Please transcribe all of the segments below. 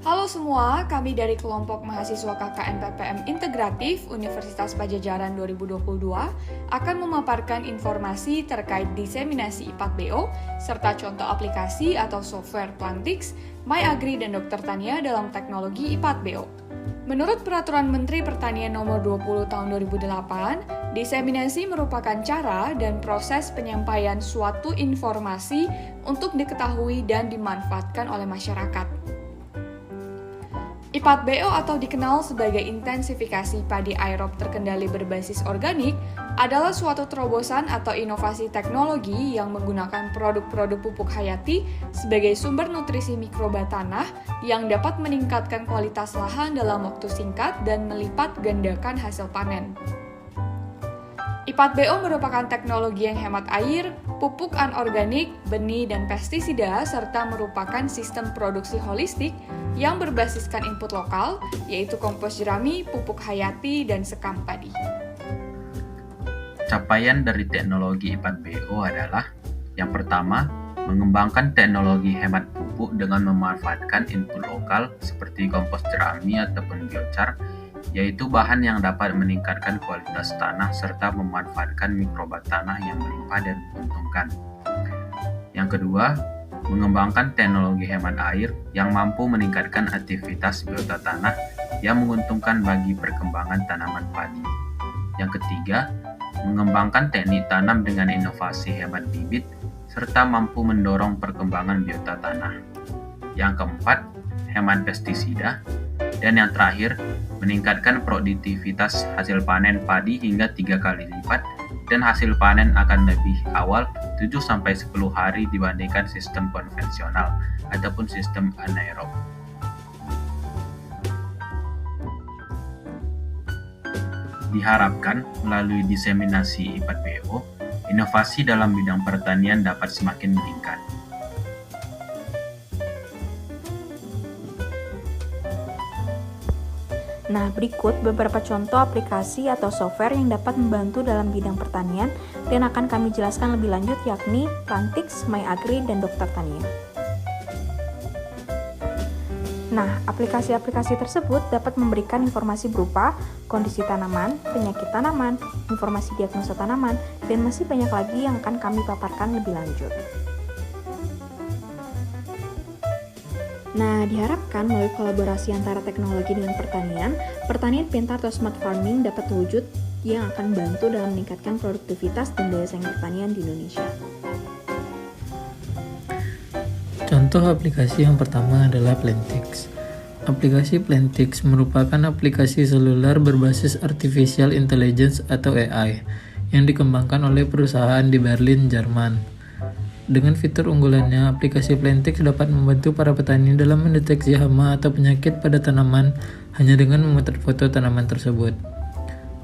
Halo semua, kami dari kelompok mahasiswa KKN PPM Integratif Universitas Padjadjaran 2022 akan memaparkan informasi terkait diseminasi IPAT-BO serta contoh aplikasi atau software Plantix, MyAgri, dan Dr. Tania dalam teknologi IPAT-BO. Menurut Peraturan Menteri Pertanian Nomor 20 Tahun 2008, diseminasi merupakan cara dan proses penyampaian suatu informasi untuk diketahui dan dimanfaatkan oleh masyarakat. IPAT-BO atau dikenal sebagai intensifikasi padi aerob terkendali berbasis organik adalah suatu terobosan atau inovasi teknologi yang menggunakan produk-produk pupuk hayati sebagai sumber nutrisi mikroba tanah yang dapat meningkatkan kualitas lahan dalam waktu singkat dan melipat gandakan hasil panen. IPAT-BO merupakan teknologi yang hemat air, pupuk anorganik, benih, dan pestisida, serta merupakan sistem produksi holistik yang berbasiskan input lokal, yaitu kompos jerami, pupuk hayati, dan sekam padi. Capaian dari teknologi IPAT-BO adalah yang pertama, mengembangkan teknologi hemat pupuk dengan memanfaatkan input lokal seperti kompos jerami ataupun biochar, yaitu bahan yang dapat meningkatkan kualitas tanah serta memanfaatkan mikroba tanah yang melimpah dan menguntungkan. Yang kedua, mengembangkan teknologi hemat air yang mampu meningkatkan aktivitas biota tanah yang menguntungkan bagi perkembangan tanaman padi. Yang ketiga, mengembangkan teknik tanam dengan inovasi hemat bibit serta mampu mendorong perkembangan biota tanah. Yang keempat, hemat pestisida. Dan yang terakhir, meningkatkan produktivitas hasil panen padi hingga 3 kali lipat dan hasil panen akan lebih awal 7-10 hari dibandingkan sistem konvensional ataupun sistem anaerob. Diharapkan melalui diseminasi IPAT-BO, inovasi dalam bidang pertanian dapat semakin meningkat. Nah, berikut beberapa contoh aplikasi atau software yang dapat membantu dalam bidang pertanian dan akan kami jelaskan lebih lanjut, yakni Plantix, MyAgri, dan Dr. Tania. Nah, aplikasi-aplikasi tersebut dapat memberikan informasi berupa kondisi tanaman, penyakit tanaman, informasi diagnosa tanaman, dan masih banyak lagi yang akan kami paparkan lebih lanjut. Nah, diharapkan melalui kolaborasi antara teknologi dengan pertanian pintar atau smart farming dapat terwujud yang akan membantu dalam meningkatkan produktivitas dan daya saing pertanian di Indonesia. Contoh aplikasi yang pertama adalah Plantix. Aplikasi Plantix merupakan aplikasi seluler berbasis Artificial Intelligence atau AI yang dikembangkan oleh perusahaan di Berlin, Jerman. Dengan fitur unggulannya, aplikasi Plantix dapat membantu para petani dalam mendeteksi hama atau penyakit pada tanaman hanya dengan memutar foto tanaman tersebut.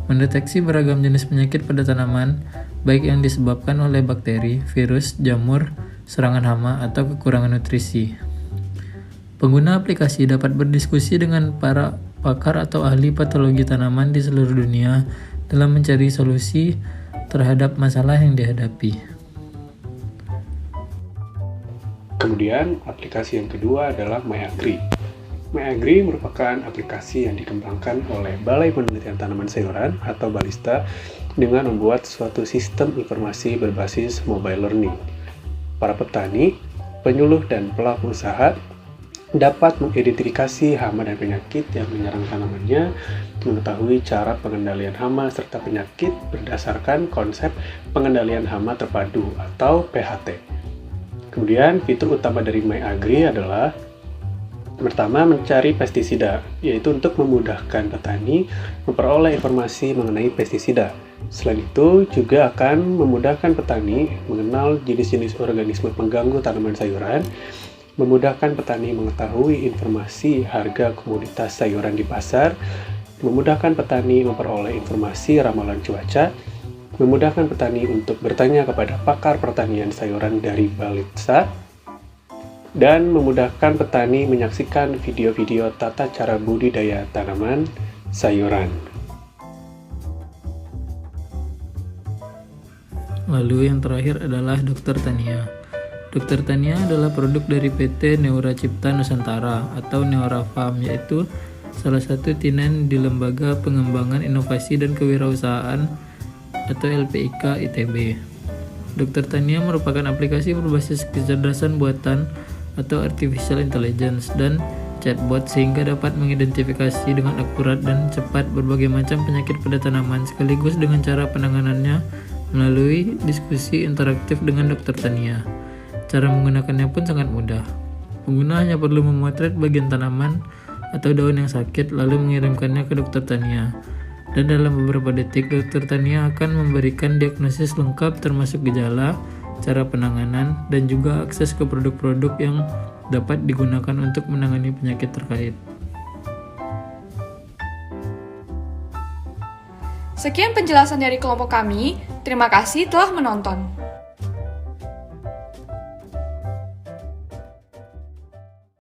Mendeteksi beragam jenis penyakit pada tanaman, baik yang disebabkan oleh bakteri, virus, jamur, serangan hama, atau kekurangan nutrisi. Pengguna aplikasi dapat berdiskusi dengan para pakar atau ahli patologi tanaman di seluruh dunia dalam mencari solusi terhadap masalah yang dihadapi. Kemudian, aplikasi yang kedua adalah MyAgri. MyAgri merupakan aplikasi yang dikembangkan oleh Balai Penelitian Tanaman Sayuran atau Balista dengan membuat suatu sistem informasi berbasis mobile learning. Para petani, penyuluh, dan pelaku usaha dapat mengidentifikasi hama dan penyakit yang menyerang tanamannya, mengetahui cara pengendalian hama serta penyakit berdasarkan konsep pengendalian hama terpadu atau PHT. Kemudian, fitur utama dari MyAgri adalah pertama, mencari pestisida, yaitu untuk memudahkan petani memperoleh informasi mengenai pestisida. Selain itu, juga akan memudahkan petani mengenal jenis-jenis organisme pengganggu tanaman sayuran, memudahkan petani mengetahui informasi harga komoditas sayuran di pasar, memudahkan petani memperoleh informasi ramalan cuaca, memudahkan petani untuk bertanya kepada pakar pertanian sayuran dari Balista, dan memudahkan petani menyaksikan video-video tata cara budidaya tanaman sayuran. Lalu yang terakhir adalah Dr. Tania. Dr. Tania adalah produk dari PT Neura Cipta Nusantara atau Neura Farm, yaitu salah satu tinen di Lembaga Pengembangan Inovasi dan Kewirausahaan atau LPIK ITB. Dr. Tania merupakan aplikasi berbasis kecerdasan buatan atau artificial intelligence dan chatbot sehingga dapat mengidentifikasi dengan akurat dan cepat berbagai macam penyakit pada tanaman sekaligus dengan cara penanganannya melalui diskusi interaktif dengan Dr. Tania. Cara menggunakannya pun sangat mudah. Pengguna hanya perlu memotret bagian tanaman atau daun yang sakit lalu mengirimkannya ke Dr. Tania. Dan dalam beberapa detik, Dr. Tania akan memberikan diagnosis lengkap termasuk gejala, cara penanganan, dan juga akses ke produk-produk yang dapat digunakan untuk menangani penyakit terkait. Sekian penjelasan dari kelompok kami. Terima kasih telah menonton.